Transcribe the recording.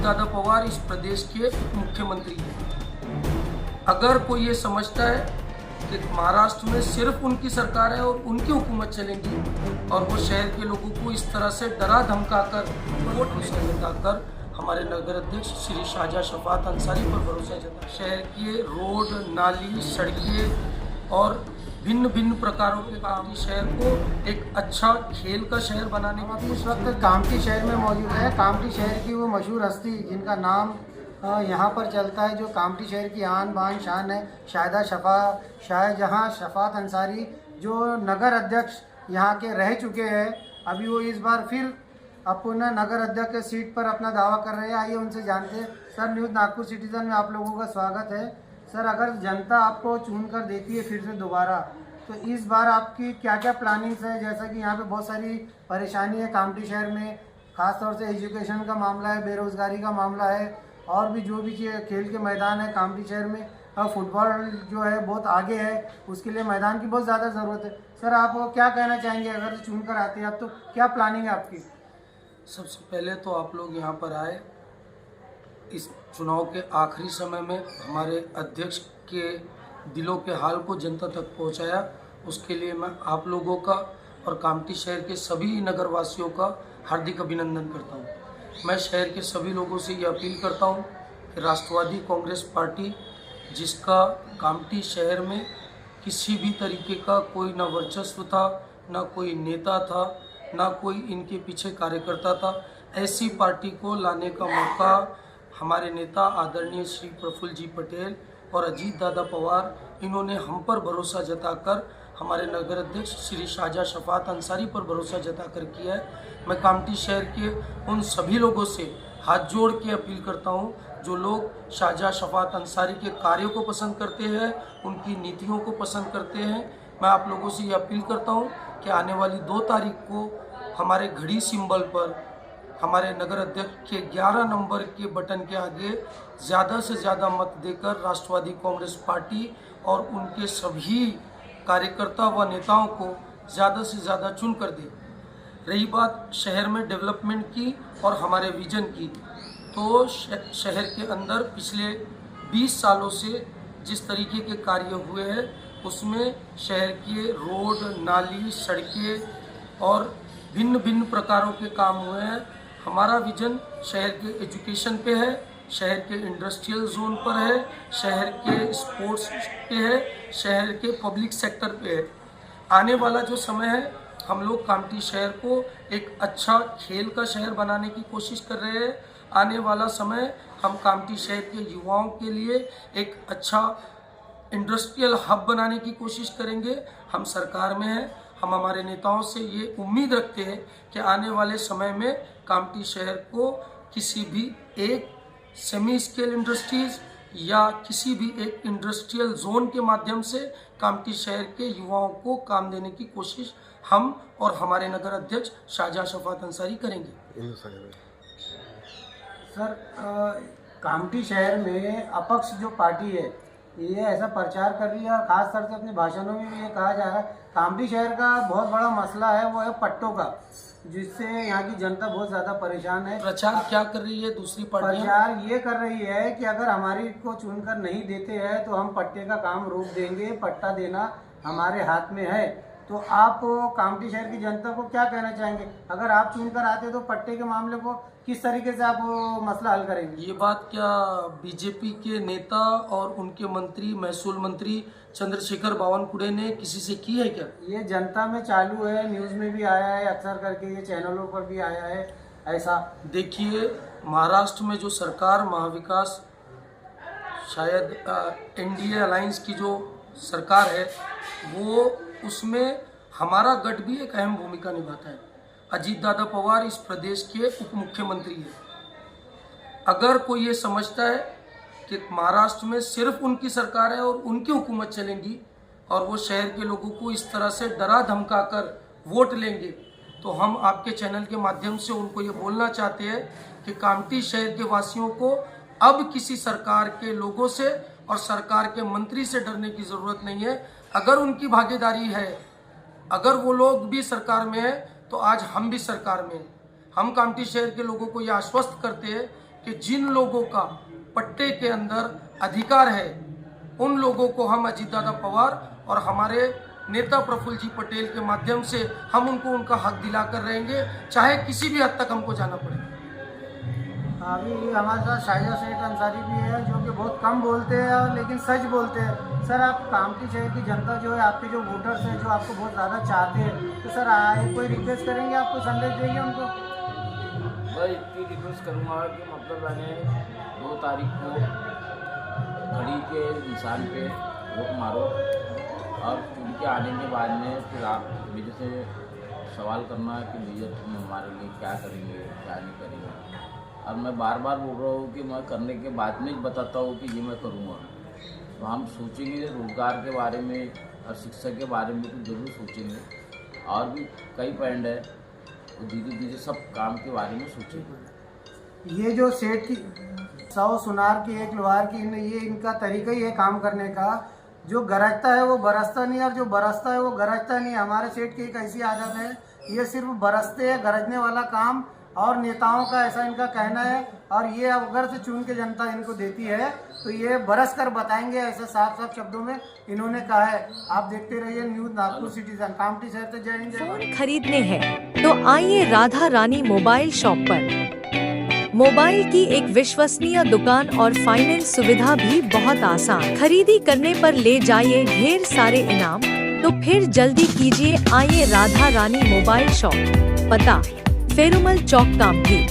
अजीत दादा पवार इस प्रदेश के उप मुख्यमंत्री हैं। अगर कोई ये समझता है कि महाराष्ट्र में सिर्फ उनकी सरकार है और उनकी हुकूमत चलेगी और वो शहर के लोगों को इस तरह से डरा धमकाकर वोट जताकर हमारे नगर अध्यक्ष श्री शाहजहां शफात अंसारी पर भरोसा जता शहर के रोड, नाली, सड़कें और भिन्न भिन्न प्रकारों के काम शहर को एक अच्छा खेल का शहर बनाने की इस वक्त कामठी शहर में मौजूद है। कामठी शहर की वो मशहूर हस्ती जिनका नाम यहाँ पर चलता है, जो कामठी शहर की आन बान शान है, शाहजहां शफात अंसारी, जो नगर अध्यक्ष यहाँ के रह चुके हैं। अभी वो इस बार फिर अपना नगर अध्यक्ष के सीट पर अपना दावा कर रहे हैं। आइए उनसे जानते हैं। सर, न्यूज़ नागपुर सिटीजन में आप लोगों का स्वागत है। सर, अगर जनता आपको चुन कर देती है फिर से दोबारा, तो इस बार आपकी क्या क्या प्लानिंग्स है? जैसा कि यहाँ पे बहुत सारी परेशानी है कामठी शहर में, खासतौर से एजुकेशन का मामला है, बेरोज़गारी का मामला है, और भी जो भी खेल के मैदान है कामठी शहर में, और फुटबॉल जो है बहुत आगे है, उसके लिए मैदान की बहुत ज़्यादा ज़रूरत है। सर, आप क्या कहना चाहेंगे? अगर चुन कर आते हैं आप, तो क्या प्लानिंग है आपकी? सबसे पहले तो आप लोग यहाँ पर आए, इस चुनाव के आखिरी समय में हमारे अध्यक्ष के दिलों के हाल को जनता तक पहुँचाया, उसके लिए मैं आप लोगों का और कामठी शहर के सभी नगरवासियों का हार्दिक अभिनंदन करता हूँ। मैं शहर के सभी लोगों से ये अपील करता हूँ कि राष्ट्रवादी कांग्रेस पार्टी, जिसका कामठी शहर में किसी भी तरीके का कोई ना वर्चस्व था, ना कोई नेता था, ना कोई इनके पीछे कार्यकर्ता था, ऐसी पार्टी को लाने का मौका हमारे नेता आदरणीय श्री प्रफुल्ल जी पटेल और अजीत दादा पवार, इन्होंने हम पर भरोसा जताकर हमारे नगर अध्यक्ष श्री शाहजहां शफात अंसारी पर भरोसा जताकर किया है। मैं कामठी शहर के उन सभी लोगों से हाथ जोड़ के अपील करता हूं, जो लोग शाहजहां शफात अंसारी के कार्यों को पसंद करते हैं, उनकी नीतियों को पसंद करते हैं, मैं आप लोगों से ये अपील करता हूं कि आने वाली 2 तारीख को हमारे घड़ी सिंबल पर हमारे नगर अध्यक्ष के 11 नंबर के बटन के आगे ज़्यादा से ज़्यादा मत देकर राष्ट्रवादी कांग्रेस पार्टी और उनके सभी कार्यकर्ता व नेताओं को ज़्यादा से ज़्यादा चुन कर दे। रही बात शहर में डेवलपमेंट की और हमारे विजन की, तो शहर के अंदर पिछले 20 सालों से जिस तरीके के कार्य हुए हैं, उसमें शहर के रोड, नाली, सड़कें और भिन्न भिन्न प्रकारों के काम हुए हैं। हमारा विजन शहर के एजुकेशन पे है, शहर के इंडस्ट्रियल जोन पर है, शहर के स्पोर्ट्स पे है, शहर के पब्लिक सेक्टर पे है। आने वाला जो समय है, हम लोग कामठी शहर को एक अच्छा खेल का शहर बनाने की कोशिश कर रहे हैं। आने वाला समय हम कामठी शहर के युवाओं के लिए एक अच्छा इंडस्ट्रियल हब बनाने की कोशिश करेंगे। हम सरकार में हैं, हम हमारे नेताओं से ये उम्मीद रखते हैं कि आने वाले समय में कामठी शहर को किसी भी एक सेमी स्केल इंडस्ट्रीज या किसी भी एक इंडस्ट्रियल जोन के माध्यम से कामठी शहर के युवाओं को काम देने की कोशिश हम और हमारे नगर अध्यक्ष शाहजहां शफात अंसारी करेंगे। सर, कामठी शहर में अपक्ष जो पार्टी है, ये ऐसा प्रचार कर रही है, खास तौर से अपने भाषणों में भी ये कहा जा रहा है, कामठी शहर का बहुत बड़ा मसला है वो है पट्टों का, जिससे यहाँ की जनता बहुत ज़्यादा परेशान है। प्रचार क्या कर रही है दूसरी पार्टियां? प्रचार ये कर रही है कि अगर हमारी को चुनकर नहीं देते हैं तो हम पट्टे का काम रोक देंगे, पट्टा देना हमारे हाथ में है। तो आप कामठी शहर की जनता को क्या कहना चाहेंगे? अगर आप चुनकर आते तो पट्टे के मामले को किस तरीके से आप मसला हल करेंगे? ये बात क्या बीजेपी के नेता और उनके मंत्री, महसूल मंत्री चंद्रशेखर बावनकुळे ने किसी से की है क्या? ये जनता में चालू है, न्यूज़ में भी आया है, अक्सर करके ये चैनलों पर भी आया है ऐसा। देखिए, महाराष्ट्र में जो सरकार महाविकास, शायद एनडीए अलायंस की जो सरकार है, वो उसमें हमारा गठ भी एक अहम भूमिका निभाता है। अजीत दादा पवार इस प्रदेश के उप मुख्यमंत्री हैं। अगर कोई ये समझता है कि महाराष्ट्र में सिर्फ उनकी सरकार है और उनकी हुकूमत चलेगी और वो शहर के लोगों को इस तरह से डरा धमकाकर वोट लेंगे, तो हम आपके चैनल के माध्यम से उनको ये बोलना चाहते हैं कि कामठी शहर के वासियों को अब किसी सरकार के लोगों से और सरकार के मंत्री से डरने की ज़रूरत नहीं है। अगर उनकी भागीदारी है, अगर वो लोग भी सरकार में है, तो आज हम भी सरकार में हैं। हम कामठी शहर के लोगों को ये आश्वस्त करते हैं कि जिन लोगों का पट्टे के अंदर अधिकार है उन लोगों को हम अजीतदादा पवार और हमारे नेता प्रफुल्ल जी पटेल के माध्यम से हम उनको उनका हक दिलाकर रहेंगे, चाहे किसी भी हद तक हमको जाना पड़े। अभी हमारे साथ शाहिदा सेठ अंसारी भी है जो कि बहुत कम बोलते हैं लेकिन सच बोलते हैं। सर, आप कामठी शहर की जनता जो है, आपके जो वोटर्स हैं जो आपको बहुत ज़्यादा चाहते हैं, तो सर कोई रिक्वेस्ट करेंगे, आप कोई संदेश देंगे उनको? मैं इतनी रिक्वेस्ट करूँगा कि मतलब मैंने 2 तारीख को घड़ी के निशान पे वोट मारो और उनके आने के बाद में फिर आप मेरे से सवाल करना है कि भैया तुम हमारे लिए क्या करेंगे क्या नहीं करेंगे। और मैं बार बार बोल रहा हूँ कि मैं करने के बाद में ही बताता हूँ कि ये मैं करूँगा। तो हम सोचेंगे रोज़गार के बारे में और शिक्षा के बारे में तो ज़रूर सोचेंगे, और भी कई पॉइंट है तो धीरे धीरे सब काम के बारे में सोचेंगे। ये जो सेठ की 100 सुनार की 1 लोहार की, ये इनका तरीका ही है काम करने का। जो गरजता है वो बरसता नहीं और जो बरसता है वो गरजता नहीं। हमारे सेठ की एक ऐसी आदत है, ये सिर्फ बरसते हैं, गरजने वाला काम और नेताओं का ऐसा इनका कहना है। और ये अगर से चुन के जनता इनको देती है तो ये बरस कर बताएंगे, ऐसे साफ साफ शब्दों में इन्होंने कहा है। आप देखते रहिए न्यूज़ नागपुर सिटीजन। कामठी शहर से जय हिंद। फोन खरीदने हैं तो आइए राधा रानी मोबाइल शॉप पर। मोबाइल की एक विश्वसनीय दुकान और फाइनेंस सुविधा भी बहुत आसान। खरीदी करने पर ले जाइए ढेर सारे इनाम, तो फिर जल्दी कीजिए, आइए राधा रानी मोबाइल शॉप। पता फेरुमल चौक, कामठी।